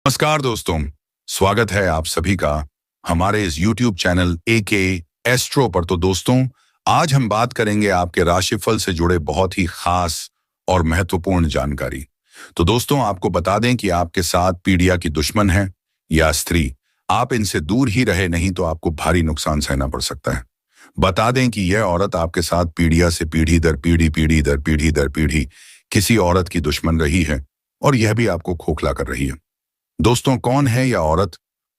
नमस्कार दोस्तों, स्वागत है आप सभी का हमारे इस YouTube चैनल AK एस्ट्रो पर। तो दोस्तों, आज हम बात करेंगे आपके राशिफल से जुड़े बहुत ही खास और महत्वपूर्ण जानकारी। तो दोस्तों, आपको बता दें कि आपके साथ पीड़िया की दुश्मन है या स्त्री, आप इनसे दूर ही रहे, नहीं तो आपको भारी नुकसान सहना पड़ सकता है। बता दें कि यह औरत आपके साथ पीड़िया से पीढ़ी दर पीढ़ी पीढ़ी दर पीढ़ी दर पीढ़ी किसी औरत की दुश्मन रही है और यह भी आपको खोखला कर रही है। दोस्तों, कौन है यह औरत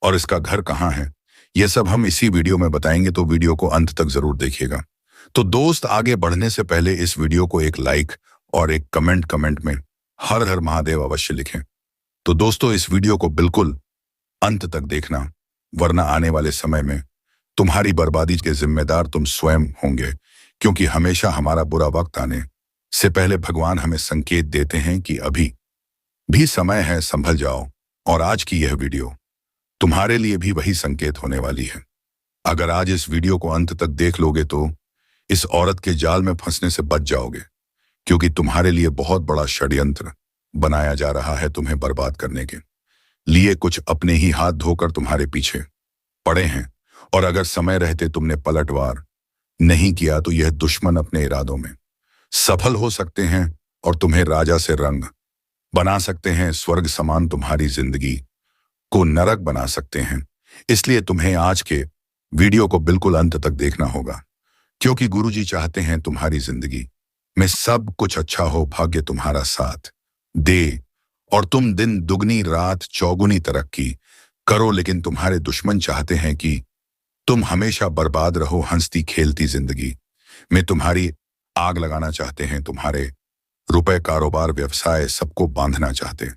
और इसका घर कहाँ है, यह सब हम इसी वीडियो में बताएंगे, तो वीडियो को अंत तक जरूर देखिएगा। तो दोस्त, आगे बढ़ने से पहले इस वीडियो को एक लाइक और एक कमेंट में हर हर महादेव अवश्य लिखें। तो दोस्तों, इस वीडियो को बिल्कुल अंत तक देखना, वरना आने वाले समय में तुम्हारी बर्बादी के जिम्मेदार तुम स्वयं होंगे, क्योंकि हमेशा हमारा बुरा वक्त आने से पहले भगवान हमें संकेत देते हैं कि अभी भी समय है, संभल जाओ। और आज की यह वीडियो तुम्हारे लिए भी वही संकेत होने वाली है। अगर आज इस वीडियो को अंत तक देख लोगे तो इस औरत के जाल में फंसने से बच जाओगे, क्योंकि तुम्हारे लिए बहुत बड़ा षड्यंत्र बनाया जा रहा है तुम्हें बर्बाद करने के लिए। कुछ अपने ही हाथ धोकर तुम्हारे पीछे पड़े हैं, और अगर समय रहते तुमने पलटवार नहीं किया तो यह दुश्मन अपने इरादों में सफल हो सकते हैं और तुम्हें राजा से रंग बना सकते हैं, स्वर्ग समान तुम्हारी जिंदगी को नरक बना सकते हैं। इसलिए तुम्हें आज के वीडियो को बिल्कुल अंत तक देखना होगा, क्योंकि गुरुजी चाहते हैं तुम्हारी जिंदगी में सब कुछ अच्छा हो, भाग्य तुम्हारा साथ दे और तुम दिन दुगनी रात चौगुनी तरक्की करो। लेकिन तुम्हारे दुश्मन चाहते हैं कि तुम हमेशा बर्बाद रहो। हंसती खेलती जिंदगी में तुम्हारी आग लगाना चाहते हैं, तुम्हारे रुपए, कारोबार, व्यवसाय सबको बांधना चाहते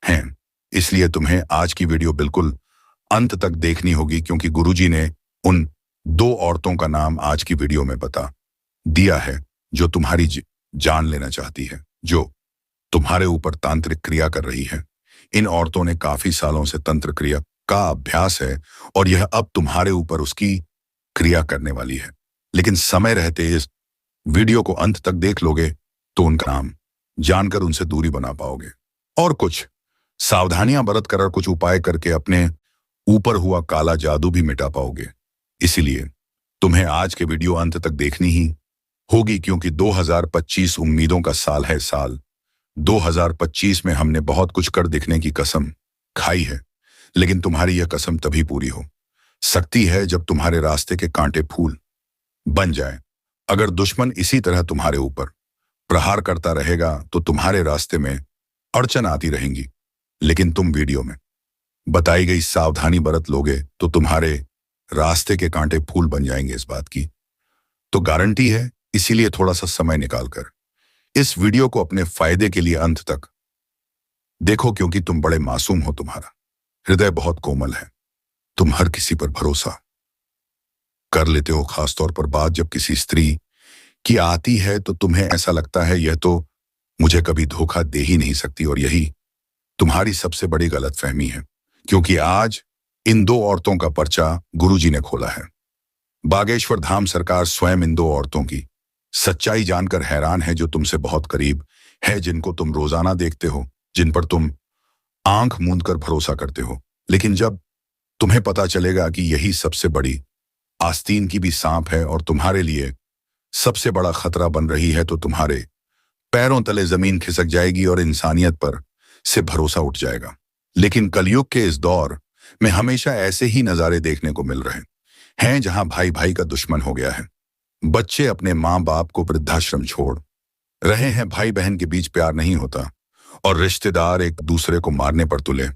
हैं। इसलिए तुम्हें आज की वीडियो बिल्कुल अंत तक देखनी होगी, क्योंकि गुरुजी ने उन दो औरतों का नाम आज की वीडियो में बता दिया है जो तुम्हारी जान लेना चाहती है, जो तुम्हारे ऊपर तांत्रिक क्रिया कर रही है। इन औरतों ने काफी सालों से तंत्र क्रिया का अभ्यास है और यह अब तुम्हारे ऊपर उसकी क्रिया करने वाली है। लेकिन समय रहते इस वीडियो को अंत तक देख लोगे तो उनका नाम जानकर उनसे दूरी बना पाओगे और कुछ सावधानियां बरत कर और कुछ उपाय करके अपने ऊपर हुआ काला जादू भी मिटा पाओगे। इसीलिए तुम्हें आज के वीडियो अंत तक देखनी ही होगी, क्योंकि 2025 उम्मीदों का साल है। साल 2025 में हमने बहुत कुछ कर दिखने की कसम खाई है, लेकिन तुम्हारी यह कसम तभी पूरी हो सकती है जब तुम्हारे रास्ते के कांटे फूल बन जाए। अगर दुश्मन इसी तरह तुम्हारे ऊपर प्रहार करता रहेगा तो तुम्हारे रास्ते में अड़चन आती रहेंगी, लेकिन तुम वीडियो में बताई गई सावधानी बरत लोगे तो तुम्हारे रास्ते के कांटे फूल बन जाएंगे। इस बात की तो गारंटी है। इसीलिए थोड़ा सा समय निकालकर इस वीडियो को अपने फायदे के लिए अंत तक देखो, क्योंकि तुम बड़े मासूम हो, तुम्हारा हृदय बहुत कोमल है, तुम हर किसी पर भरोसा कर लेते हो। खासतौर पर बात जब किसी स्त्री की आती है तो तुम्हें ऐसा लगता है यह तो मुझे कभी धोखा दे ही नहीं सकती, और यही तुम्हारी सबसे बड़ी गलतफहमी है, क्योंकि आज इन दो औरतों का पर्चा गुरुजी ने खोला है। बागेश्वर धाम सरकार स्वयं इन दो औरतों की सच्चाई जानकर हैरान है, जो तुमसे बहुत करीब है, जिनको तुम रोजाना देखते हो, जिन पर तुम आंख मूंद कर भरोसा करते हो। लेकिन जब तुम्हें पता चलेगा कि यही सबसे बड़ी आस्तीन की भी सांप है और तुम्हारे लिए सबसे बड़ा खतरा बन रही है, तो तुम्हारे पैरों तले जमीन खिसक जाएगी और इंसानियत पर से भरोसा उठ जाएगा। लेकिन कलयुग के इस दौर में हमेशा ऐसे ही नजारे देखने को मिल रहे हैं, जहां भाई भाई का दुश्मन हो गया है, बच्चे अपने माँ बाप को वृद्धाश्रम छोड़ रहे हैं, भाई बहन के बीच प्यार नहीं होता और रिश्तेदार एक दूसरे को मारने पर तुले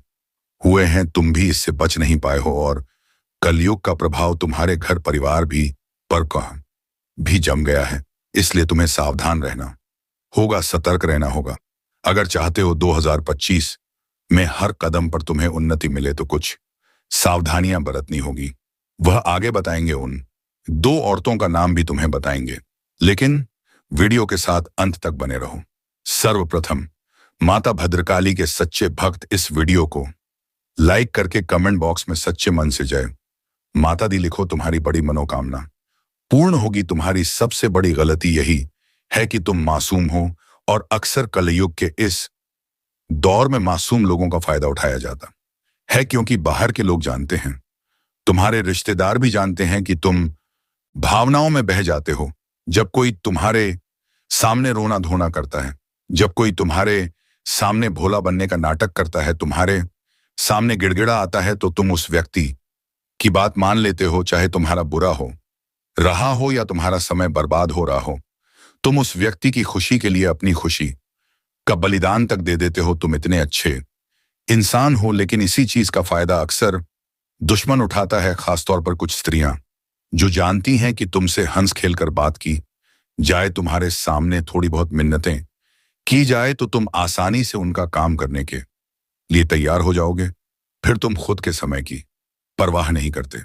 हुए हैं। तुम भी इससे बच नहीं पाए हो और कलयुग का प्रभाव तुम्हारे घर परिवार भी जम गया है। इसलिए तुम्हें सावधान रहना होगा, सतर्क रहना होगा। अगर चाहते हो 2025 में हर कदम पर तुम्हें उन्नति मिले तो कुछ सावधानियां बरतनी होगी। वह आगे बताएंगे, उन दो औरतों का नाम भी तुम्हें बताएंगे, लेकिन वीडियो के साथ अंत तक बने रहो। सर्वप्रथम, माता भद्रकाली के सच्चे भक्त इस वीडियो को लाइक करके कमेंट बॉक्स में सच्चे मन से जय माता दी लिखो। तुम्हारी बड़ी मनोकामना पूर्ण होगी। तुम्हारी सबसे बड़ी गलती यही है कि तुम मासूम हो, और अक्सर कलयुग के इस दौर में मासूम लोगों का फायदा उठाया जाता है क्योंकि बाहर के लोग जानते हैं, तुम्हारे रिश्तेदार भी जानते हैं कि तुम भावनाओं में बह जाते हो जब कोई तुम्हारे सामने रोना धोना करता है, जब कोई तुम्हारे सामने भोला बनने का नाटक करता है, तुम्हारे सामने गिड़गिड़ा आता है, तो तुम उस व्यक्ति की बात मान लेते हो, चाहे तुम्हारा बुरा हो रहा हो या तुम्हारा समय बर्बाद हो रहा हो। तुम उस व्यक्ति की खुशी के लिए अपनी खुशी का बलिदान तक दे देते हो। तुम इतने अच्छे इंसान हो, लेकिन इसी चीज का फायदा अक्सर दुश्मन उठाता है, खासतौर पर कुछ स्त्रियां जो जानती हैं कि तुमसे हंस खेलकर बात की जाए, तुम्हारे सामने थोड़ी बहुत मिन्नतें की जाए, तो तुम आसानी से उनका काम करने के लिए तैयार हो जाओगे। फिर तुम खुद के समय की परवाह नहीं करते,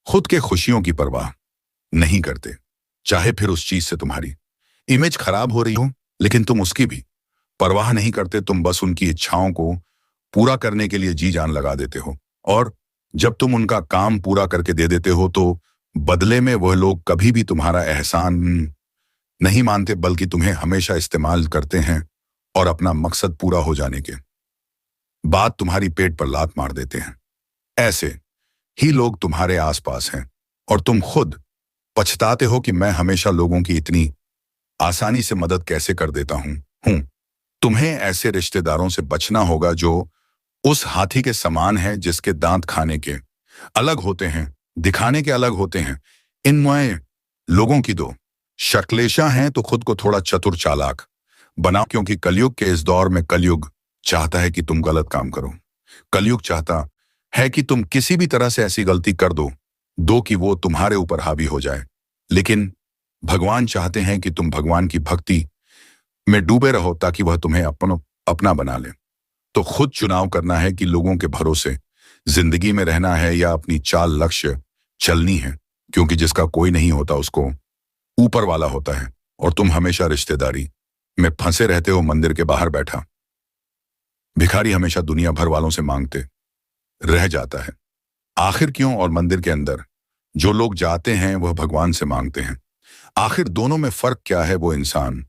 खुद के खुशियों की परवाह नहीं करते, चाहे फिर उस चीज से तुम्हारी इमेज खराब हो रही हो, लेकिन तुम उसकी भी परवाह नहीं करते। तुम बस उनकी इच्छाओं को पूरा करने के लिए जी जान लगा देते हो, और जब तुम उनका काम पूरा करके दे देते हो तो बदले में वह लोग कभी भी तुम्हारा एहसान नहीं मानते, बल्कि तुम्हें हमेशा इस्तेमाल करते हैं और अपना मकसद पूरा हो जाने के बाद तुम्हारी पेट पर लात मार देते हैं। ऐसे ही लोग तुम्हारे आसपास हैं और तुम खुद पछताते हो कि मैं हमेशा लोगों की इतनी आसानी से मदद कैसे कर देता हूं। तुम्हें ऐसे रिश्तेदारों से बचना होगा जो उस हाथी के समान है जिसके दांत खाने के अलग होते हैं, दिखाने के अलग होते हैं। इन लोगों की दो शक्लेशां हैं, तो खुद को थोड़ा चतुर चालाक बनाओ, क्योंकि कलयुग के इस दौर में कलयुग चाहता है कि तुम गलत काम करो। कलयुग चाहता है कि तुम किसी भी तरह से ऐसी गलती कर दो कि वो तुम्हारे ऊपर हावी हो जाए। लेकिन भगवान चाहते हैं कि तुम भगवान की भक्ति में डूबे रहो ताकि वह तुम्हें अपना बना ले। तो खुद चुनाव करना है कि लोगों के भरोसे जिंदगी में रहना है या अपनी चाल लक्ष्य चलनी है, क्योंकि जिसका कोई नहीं होता उसको ऊपर वाला होता है, और तुम हमेशा रिश्तेदारी में फंसे रहते हो। मंदिर के बाहर बैठा भिखारी हमेशा दुनिया भर वालों से मांगते रह जाता है, आखिर क्यों? और मंदिर के अंदर जो लोग जाते हैं वह भगवान से मांगते हैं। आखिर दोनों में फर्क क्या है? वो इंसान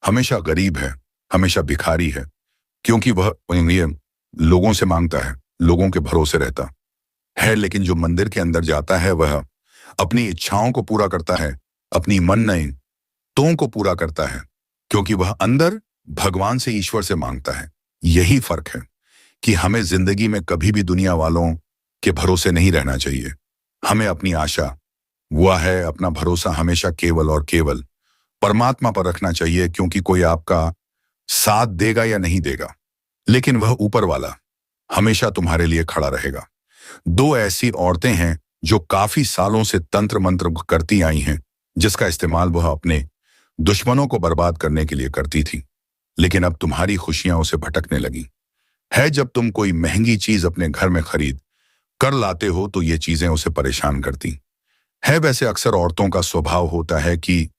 हमेशा गरीब है, हमेशा भिखारी है, क्योंकि वह ये लोगों से मांगता है, लोगों के भरोसे रहता है। लेकिन जो मंदिर के अंदर जाता है वह अपनी इच्छाओं को पूरा करता है, अपनी मन्नतों को पूरा करता है, क्योंकि वह अंदर भगवान से, ईश्वर से मांगता है। यही फर्क है कि हमें जिंदगी में कभी भी दुनिया वालों के भरोसे नहीं रहना चाहिए। हमें अपनी आशा, वह है अपना भरोसा हमेशा केवल और केवल परमात्मा पर रखना चाहिए, क्योंकि कोई आपका साथ देगा या नहीं देगा, लेकिन वह ऊपर वाला हमेशा तुम्हारे लिए खड़ा रहेगा। दो ऐसी औरतें हैं जो काफी सालों से तंत्र मंत्र करती आई हैं, जिसका इस्तेमाल वह अपने दुश्मनों को बर्बाद करने के लिए करती थी। लेकिन अब तुम्हारी खुशियां उसे भटकने लगी है। जब तुम कोई महंगी चीज अपने घर में खरीद कर लाते हो तो ये चीजें उसे परेशान करती है। वैसे अक्सर औरतों का स्वभाव होता है कि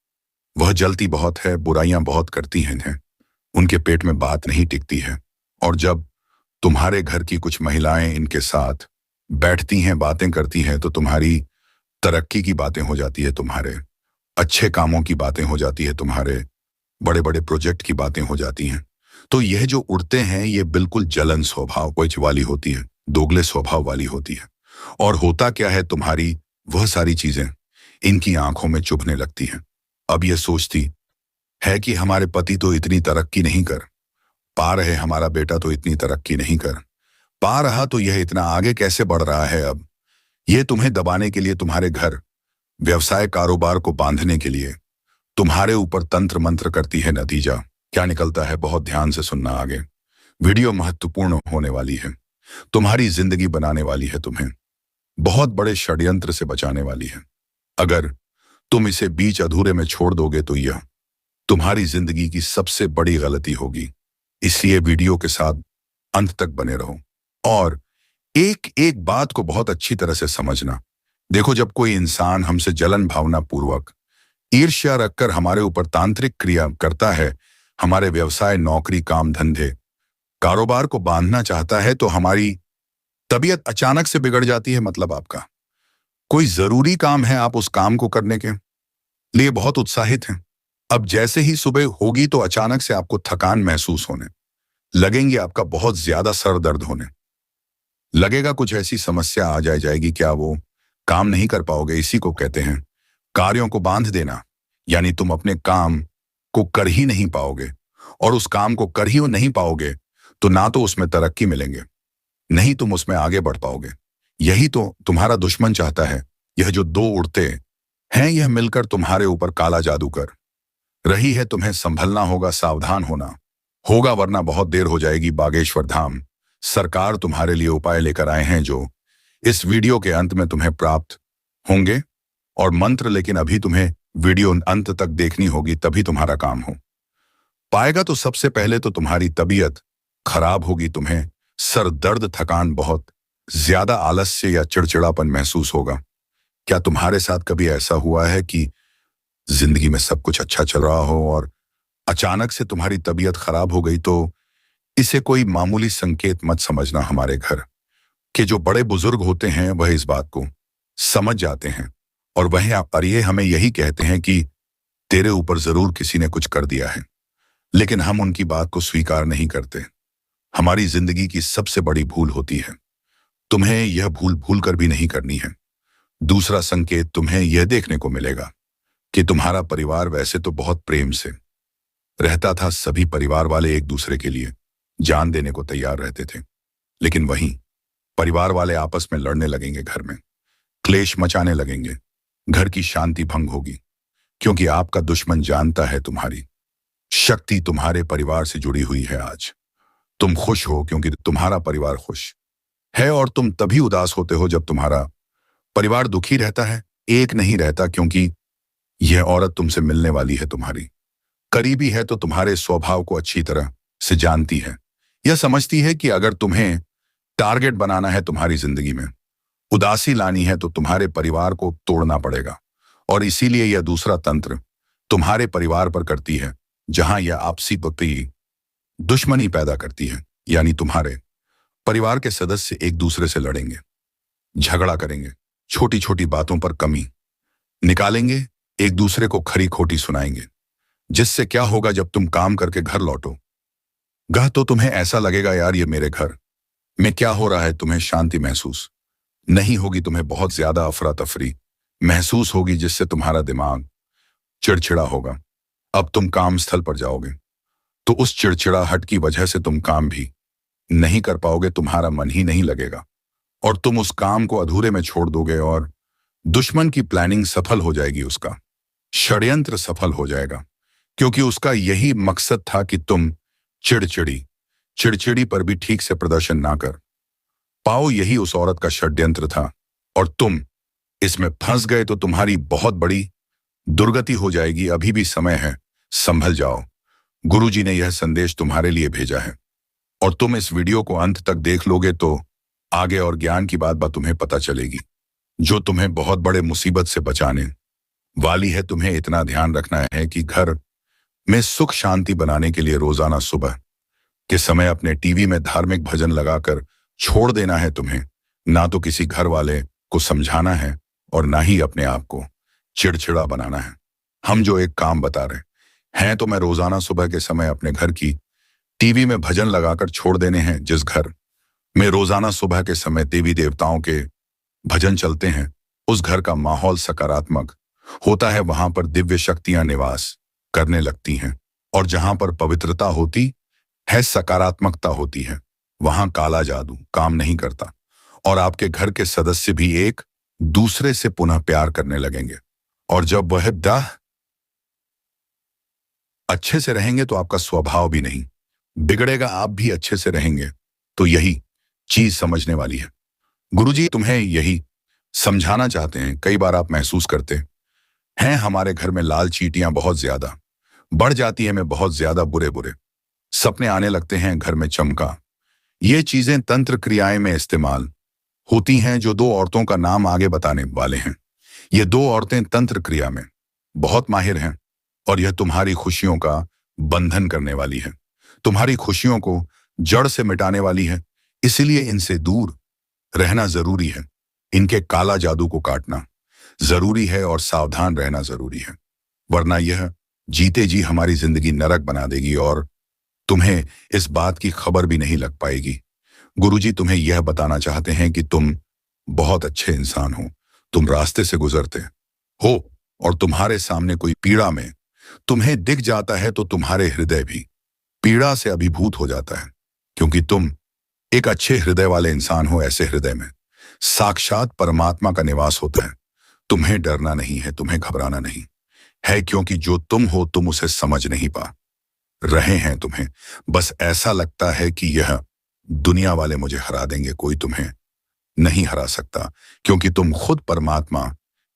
वह जलती बहुत है, बुराइयां बहुत करती हैं, उनके पेट में बात नहीं टिकती है। और जब तुम्हारे घर की कुछ महिलाएं इनके साथ बैठती हैं, बातें करती हैं, तो तुम्हारी तरक्की की बातें हो जाती है, तुम्हारे अच्छे कामों की बातें हो जाती है, तुम्हारे बड़े बड़े प्रोजेक्ट की बातें हो जाती हैं। तो यह जो उड़ते हैं ये बिल्कुल जलन स्वभाव वाली होती है, दोगले स्वभाव वाली होती है। और होता क्या है, तुम्हारी वह सारी चीजें इनकी आंखों में चुभने लगती हैं। अब यह सोचती है कि हमारे पति तो इतनी तरक्की नहीं कर पा रहे, हमारा बेटा तो इतनी तरक्की नहीं कर पा रहा, तो यह इतना आगे कैसे बढ़ रहा है। अब यह तुम्हें दबाने के लिए, तुम्हारे घर व्यवसाय कारोबार को बांधने के लिए तुम्हारे ऊपर तंत्र मंत्र करती है। नतीजा क्या निकलता है, बहुत ध्यान से सुनना। आगे वीडियो महत्वपूर्ण होने वाली है, तुम्हारी जिंदगी बनाने वाली है, तुम्हें बहुत बड़े षड्यंत्र से बचाने वाली है। अगर तुम इसे बीच अधूरे में छोड़ दोगे तो यह तुम्हारी जिंदगी की सबसे बड़ी गलती होगी। इसलिए वीडियो के साथ अंत तक बने रहो और एक एक बात को बहुत अच्छी तरह से समझना। देखो, जब कोई इंसान हमसे जलन भावना पूर्वक ईर्ष्या रखकर हमारे ऊपर तांत्रिक क्रिया करता है, हमारे व्यवसाय, नौकरी, काम धंधे, कारोबार को बांधना चाहता है, तो हमारी तबीयत अचानक से बिगड़ जाती है। मतलब आपका कोई जरूरी काम है, आप उस काम को करने के लिए बहुत उत्साहित हैं। अब जैसे ही सुबह होगी तो अचानक से आपको थकान महसूस होने लगेंगी, आपका बहुत ज्यादा सर दर्द होने लगेगा कुछ ऐसी समस्या आ जाएगी, क्या वो काम नहीं कर पाओगे। इसी को कहते हैं कार्यों को बांध देना। यानी तुम अपने काम को कर ही नहीं पाओगे, और उस काम को कर ही नहीं पाओगे तो ना तो उसमें तरक्की मिलेंगे, नहीं तुम उसमें आगे बढ़ पाओगे। यही तो तुम्हारा दुश्मन चाहता है। यह जो दो उड़ते हैं, यह मिलकर तुम्हारे ऊपर काला जादू कर रही है। तुम्हें संभलना होगा, सावधान होना होगा, वरना बहुत देर हो जाएगी। बागेश्वर धाम सरकार तुम्हारे लिए उपाय लेकर आए हैं, जो इस वीडियो के अंत में तुम्हें प्राप्त होंगे, और मंत्र। लेकिन अभी तुम्हें वीडियो अंत तक देखनी होगी, तभी तुम्हारा काम हो पाएगा। तो सबसे पहले तो तुम्हारी तबीयत खराब होगी। तुम्हें सर दर्द, थकान, बहुत ज्यादा आलस्य या चिड़चिड़ापन महसूस होगा। क्या तुम्हारे साथ कभी ऐसा हुआ है कि जिंदगी में सब कुछ अच्छा चल रहा हो और अचानक से तुम्हारी तबीयत खराब हो गई? तो इसे कोई मामूली संकेत मत समझना। हमारे घर के जो बड़े बुजुर्ग होते हैं वह इस बात को समझ जाते हैं, और ये हमें यही कहते हैं कि तेरे ऊपर जरूर किसी ने कुछ कर दिया है। लेकिन हम उनकी बात को स्वीकार नहीं करते। हमारी जिंदगी की सबसे बड़ी भूल होती है। तुम्हें यह भूल भूल कर भी नहीं करनी है। दूसरा संकेत तुम्हें यह देखने को मिलेगा कि तुम्हारा परिवार वैसे तो बहुत प्रेम से रहता था। सभी परिवार वाले एक दूसरे के लिए जान देने को तैयार रहते थे, लेकिन वहीं परिवार वाले आपस में लड़ने लगेंगे, घर में क्लेश मचाने लगेंगे, घर की शांति भंग होगी, क्योंकि आपका दुश्मन जानता है तुम्हारी शक्ति तुम्हारे परिवार से जुड़ी हुई है। आज तुम खुश हो क्योंकि तुम्हारा परिवार खुश है, और तुम तभी उदास होते हो जब तुम्हारा परिवार दुखी रहता है, एक नहीं रहता, क्योंकि यह औरत तुमसे मिलने वाली है, तुम्हारी करीबी है, तो तुम्हारे स्वभाव को अच्छी तरह से जानती है। यह समझती है कि अगर तुम्हें टारगेट बनाना है, तुम्हारी जिंदगी में उदासी लानी है, तो तुम्हारे परिवार को तोड़ना पड़ेगा। और इसीलिए यह दूसरा तंत्र तुम्हारे परिवार पर करती है, जहां यह आपसी प्रति दुश्मनी पैदा करती है। यानी तुम्हारे परिवार के सदस्य एक दूसरे से लड़ेंगे, झगड़ा करेंगे, छोटी छोटी बातों पर कमी निकालेंगे, एक दूसरे को खरी खोटी सुनाएंगे। जिससे क्या होगा, जब तुम काम करके घर लौटोगे तो तुम्हें ऐसा लगेगा, यार ये मेरे घर में क्या हो रहा है। तुम्हें शांति महसूस नहीं होगी, तुम्हें बहुत ज्यादा अफरा तफरी महसूस होगी, जिससे तुम्हारा दिमाग चिड़चिड़ा होगा। अब तुम काम स्थल पर जाओगे तो उस चिड़चिड़ाहट की वजह से तुम काम भी नहीं कर पाओगे, तुम्हारा मन ही नहीं लगेगा, और तुम उस काम को अधूरे में छोड़ दोगे, और दुश्मन की प्लानिंग सफल हो जाएगी, उसका षड्यंत्र सफल हो जाएगा, क्योंकि उसका यही मकसद था कि तुम चिड़चिड़ी पर भी ठीक से प्रदर्शन ना कर पाओ। यही उस औरत का षड्यंत्र था, और तुम इसमें फंस गए तो तुम्हारी बहुत बड़ी दुर्गति हो जाएगी। अभी भी समय है, संभल जाओ। गुरुजी ने यह संदेश तुम्हारे लिए भेजा है, और तुम इस वीडियो को अंत तक देख लोगे तो आगे और ज्ञान की बात तुम्हें पता चलेगी, जो तुम्हें बहुत बड़े मुसीबत से बचाने वाली है। तुम्हें इतना ध्यान रखना है कि घर में सुख शांति बनाने के लिए रोजाना सुबह के समय अपने टीवी में धार्मिक भजन लगाकर छोड़ देना है। तुम्हें ना तो किसी घर वाले को समझाना है, और ना ही अपने आप को चिड़चिड़ा बनाना है। हम जो एक काम बता रहे हैं, तो मैं रोजाना सुबह के समय अपने घर की टीवी में भजन लगाकर छोड़ देने हैं। जिस घर में रोजाना सुबह के समय देवी देवताओं के भजन चलते हैं, उस घर का माहौल सकारात्मक होता है। वहां पर दिव्य शक्तियां निवास करने लगती हैं, और जहां पर पवित्रता होती है, सकारात्मकता होती है, वहां काला जादू काम नहीं करता, और आपके घर के सदस्य भी एक दूसरे से पुनः प्यार करने लगेंगे। और जब वह अच्छे से रहेंगे तो आपका स्वभाव भी नहीं बिगड़ेगा, आप भी अच्छे से रहेंगे। तो यही चीज समझने वाली है। गुरुजी तुम्हें यही समझाना चाहते हैं। कई बार आप महसूस करते हैं, हमारे घर में लाल चींटियां बहुत ज्यादा बढ़ जाती है, में बहुत ज्यादा बुरे बुरे सपने आने लगते हैं, घर में चमका। ये चीजें तंत्र क्रियाएं में इस्तेमाल होती हैं, जो दो औरतों का नाम आगे बताने वाले हैं। ये दो औरतें तंत्र क्रिया में बहुत माहिर हैं, और यह तुम्हारी खुशियों का बंधन करने वाली है, तुम्हारी खुशियों को जड़ से मिटाने वाली है। इसलिए इनसे दूर रहना जरूरी है, इनके काला जादू को काटना जरूरी है, और सावधान रहना जरूरी है, वरना यह जीते जी हमारी जिंदगी नरक बना देगी, और तुम्हें इस बात की खबर भी नहीं लग पाएगी। गुरुजी तुम्हें यह बताना चाहते हैं कि तुम बहुत अच्छे इंसान हो। तुम रास्ते से गुजरते हो और तुम्हारे सामने कोई पीड़ा में तुम्हें दिख जाता है तो तुम्हारे हृदय भी पीड़ा से अभिभूत हो जाता है, क्योंकि तुम एक अच्छे हृदय वाले इंसान हो। ऐसे हृदय में साक्षात परमात्मा का निवास होता है। तुम्हें डरना नहीं है, तुम्हें घबराना नहीं है, क्योंकि जो तुम हो तुम उसे समझ नहीं पा रहे हैं। तुम्हें बस ऐसा लगता है कि यह दुनिया वाले मुझे हरा देंगे। कोई तुम्हें नहीं हरा सकता, क्योंकि तुम खुद परमात्मा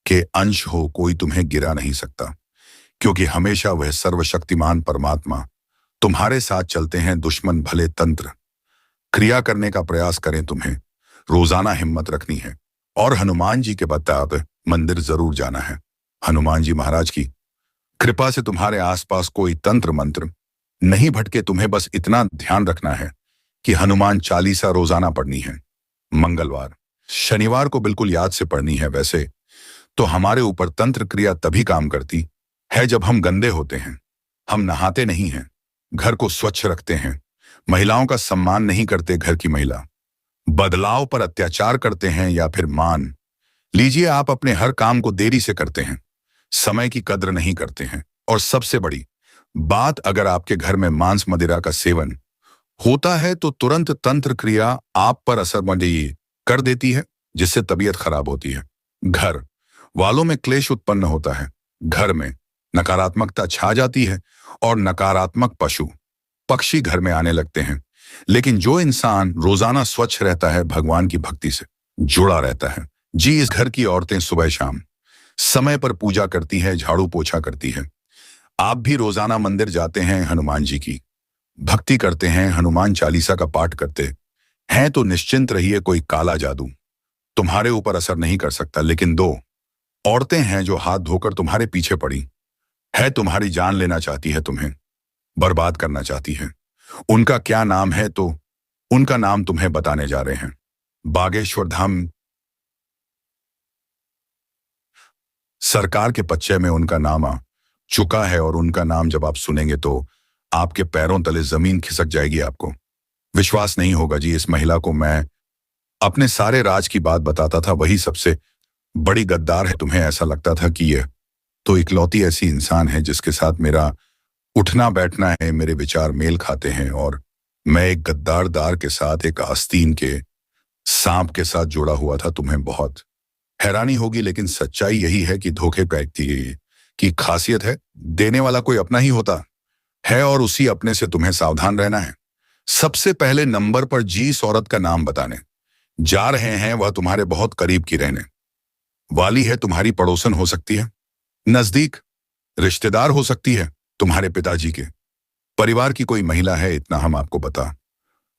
के अंश हो। कोई तुम्हें गिरा नहीं सकता, क्योंकि हमेशा वह सर्वशक्तिमान परमात्मा तुम्हारे साथ चलते हैं। दुश्मन भले तंत्र क्रिया करने का प्रयास करें, तुम्हें रोजाना हिम्मत रखनी है और हनुमान जी के बताते मंदिर जरूर जाना है। हनुमान जी महाराज की कृपा से तुम्हारे आसपास कोई तंत्र मंत्र नहीं भटके। तुम्हें बस इतना ध्यान रखना है कि हनुमान चालीसा रोजाना पढ़नी है। मंगलवार शनिवार को बिल्कुल याद से पढ़नी है। वैसे तो हमारे ऊपर तंत्र क्रिया तभी काम करती है जब हम गंदे होते हैं, हम नहाते नहीं हैं, घर को स्वच्छ रखते हैं, महिलाओं का सम्मान नहीं करते, घर की महिला बदलाव पर अत्याचार करते हैं, या फिर मान लीजिए आप अपने हर काम को देरी से करते हैं, समय की कद्र नहीं करते हैं। और सबसे बड़ी बात, अगर आपके घर में मांस मदिरा का सेवन होता है तो तुरंत तंत्र क्रिया आप पर असर कर देती है, जिससे तबीयत खराब होती है, घर वालों में क्लेश उत्पन्न होता है, घर में नकारात्मकता छा जाती है और नकारात्मक पशु पक्षी घर में आने लगते हैं। लेकिन जो इंसान रोजाना स्वच्छ रहता है, भगवान की भक्ति से जुड़ा रहता है, जी, इस घर की औरतें सुबह शाम समय पर पूजा करती हैं, झाड़ू पोछा करती है। आप भी रोजाना मंदिर जाते हैं, हनुमान जी की भक्ति करते हैं, हनुमान चालीसा का पाठ करते हैं, तो निश्चिंत रहिए, कोई काला जादू तुम्हारे ऊपर असर नहीं कर सकता। लेकिन दो औरतें हैं जो हाथ धोकर तुम्हारे पीछे पड़ी है, तुम्हारी जान लेना चाहती है, तुम्हें बर्बाद करना चाहती है। उनका क्या नाम है, तो उनका नाम तुम्हें बताने जा रहे हैं। बागेश्वर धाम सरकार के पच्चे में उनका नाम आ चुका है, और उनका नाम जब आप सुनेंगे तो आपके पैरों तले जमीन खिसक जाएगी। आपको विश्वास नहीं होगा जी, इस महिला को मैं अपने सारे राज की बात बताता था, वही सबसे बड़ी गद्दार है। तुम्हें ऐसा लगता था कि यह तो इकलौती ऐसी इंसान है जिसके साथ मेरा उठना बैठना है, मेरे विचार मेल खाते हैं, और मैं एक गद्दारदार के साथ, एक आस्तीन के सांप के साथ जुड़ा हुआ था। तुम्हें बहुत हैरानी होगी, लेकिन सच्चाई यही है कि धोखे व्यक्ति की खासियत है, देने वाला कोई अपना ही होता है, और उसी अपने से तुम्हें सावधान रहना है। सबसे पहले नंबर पर जिस औरत का नाम बताने जा रहे हैं, वह तुम्हारे बहुत करीब की रहने वाली है। तुम्हारी पड़ोसन हो सकती है, नजदीक रिश्तेदार हो सकती है, तुम्हारे पिताजी के परिवार की कोई महिला है, इतना हम आपको बता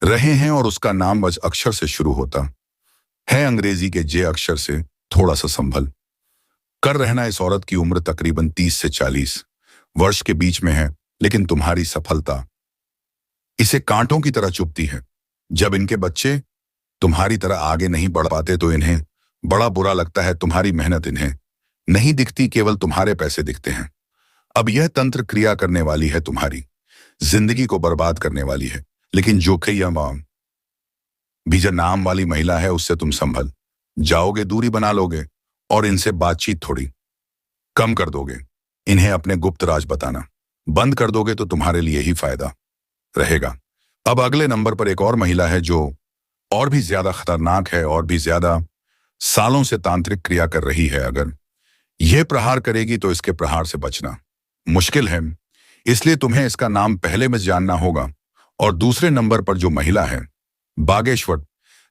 रहे हैं। और उसका नाम बस अक्षर से शुरू होता है, अंग्रेजी के जे अक्षर से। थोड़ा सा संभल कर रहना। इस औरत की उम्र तकरीबन 30 से 40 वर्ष के बीच में है, लेकिन तुम्हारी सफलता इसे कांटों की तरह चुभती है। जब इनके बच्चे तुम्हारी तरह आगे नहीं बढ़ पाते तो इन्हें बड़ा बुरा लगता है। तुम्हारी मेहनत इन्हें नहीं दिखती, केवल तुम्हारे पैसे दिखते हैं। अब यह तंत्र क्रिया करने वाली है, तुम्हारी जिंदगी को बर्बाद करने वाली है। लेकिन जो कि यह बीजा नाम वाली महिला है, उससे तुम संभल जाओगे, दूरी बना लोगे और इनसे बातचीत थोड़ी कम कर दोगे। इन्हें अपने गुप्त राज बताना बंद कर दोगे तो तुम्हारे लिए ही फायदा रहेगा। अब अगले नंबर पर एक और महिला है जो और भी ज्यादा खतरनाक है, और भी ज्यादा सालों से तांत्रिक क्रिया कर रही है। अगर यह प्रहार करेगी तो इसके प्रहार से बचना मुश्किल है, इसलिए तुम्हें इसका नाम पहले में जानना होगा। और दूसरे नंबर पर जो महिला है, बागेश्वर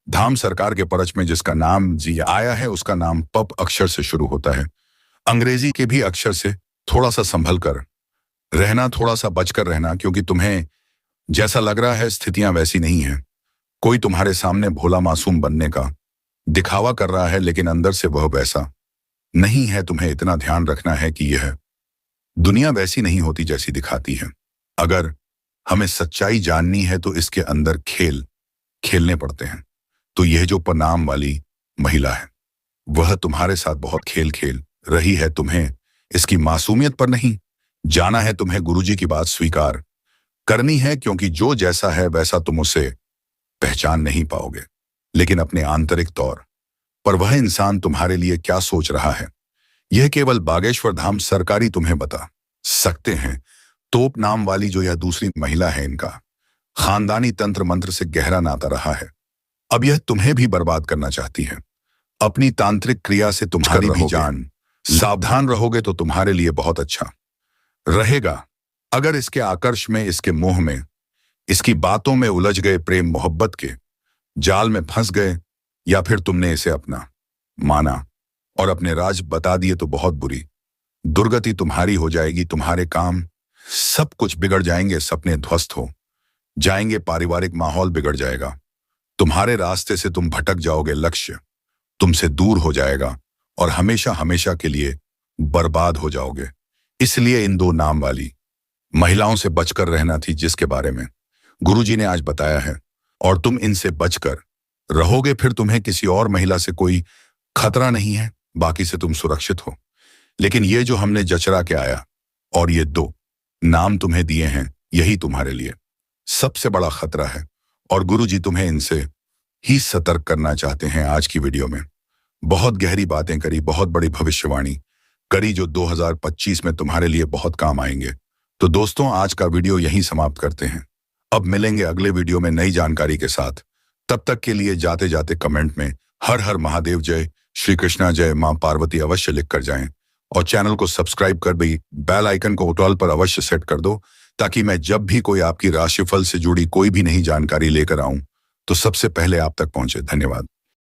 धाम सरकार के परच में जिसका नाम जी आया है, उसका नाम पप अक्षर से शुरू होता है, अंग्रेजी के भी अक्षर से। थोड़ा सा संभल कर रहना, थोड़ा सा बचकर रहना, क्योंकि तुम्हें जैसा लग रहा है स्थितियां वैसी नहीं है। कोई तुम्हारे सामने भोला मासूम बनने का दिखावा कर रहा है, लेकिन अंदर से वह वैसा नहीं है। तुम्हें इतना ध्यान रखना है कि यह दुनिया वैसी नहीं होती जैसी दिखाती है। अगर हमें सच्चाई जाननी है तो इसके अंदर खेल खेलने पड़ते हैं। तो यह जो प्रणाम वाली महिला है, वह तुम्हारे साथ बहुत खेल खेल रही है। तुम्हें इसकी मासूमियत पर नहीं जाना है, तुम्हें गुरुजी की बात स्वीकार करनी है, क्योंकि जो जैसा है वैसा तुम उसे पहचान नहीं पाओगे, लेकिन अपने आंतरिक तौर पर वह इंसान तुम्हारे लिए क्या सोच रहा है, यह केवल बागेश्वर धाम सरकारी तुम्हें बता सकते हैं। तोप नाम वाली जो यह दूसरी महिला है, इनका खानदानी तंत्र मंत्र से गहरा नाता रहा है। अब यह तुम्हें भी बर्बाद करना चाहती है। अपनी तांत्रिक क्रिया से तुम्हारी भी जान। सावधान रहोगे तो तुम्हारे लिए बहुत अच्छा रहेगा। अगर इसके आकर्ष में, इसके मोह में, इसकी बातों में उलझ गए, प्रेम मोहब्बत के जाल में फंस गए, या फिर तुमने इसे अपना माना और अपने राज बता दिए, तो बहुत बुरी दुर्गति तुम्हारी हो जाएगी। तुम्हारे काम सब कुछ बिगड़ जाएंगे, सपने ध्वस्त हो जाएंगे, पारिवारिक माहौल बिगड़ जाएगा, तुम्हारे रास्ते से तुम भटक जाओगे, लक्ष्य तुमसे दूर हो जाएगा और हमेशा हमेशा के लिए बर्बाद हो जाओगे। इसलिए इन दो नाम वाली महिलाओं से बचकर रहना थी, जिसके बारे में गुरुजी ने आज बताया है। और तुम इनसे बचकर रहोगे, फिर तुम्हें किसी और महिला से कोई खतरा नहीं है, बाकी से तुम सुरक्षित हो। लेकिन ये जो हमने जचरा के आया और ये दो नाम तुम्हें दिए हैं, यही तुम्हारे लिए सबसे बड़ा खतरा है, और गुरुजी तुम्हें इनसे ही सतर्क करना चाहते हैं। आज की वीडियो में बहुत गहरी बातें करी, बहुत बड़ी भविष्यवाणी करी, जो 2025 में तुम्हारे लिए बहुत काम आएंगे। तो दोस्तों, आज का वीडियो यहीं समाप्त करते हैं। अब मिलेंगे अगले वीडियो में नई जानकारी के साथ। तब तक के लिए जाते जाते कमेंट में हर हर महादेव जय, श्री कृष्णा जय, मां पार्वती अवश्य लिख कर जाएं, और चैनल को सब्सक्राइब कर भी बेल आइकन को ऑल पर अवश्य सेट कर दो, ताकि मैं जब भी कोई आपकी राशिफल से जुड़ी कोई भी नई जानकारी लेकर आऊं तो सबसे पहले आप तक पहुंचे। धन्यवाद।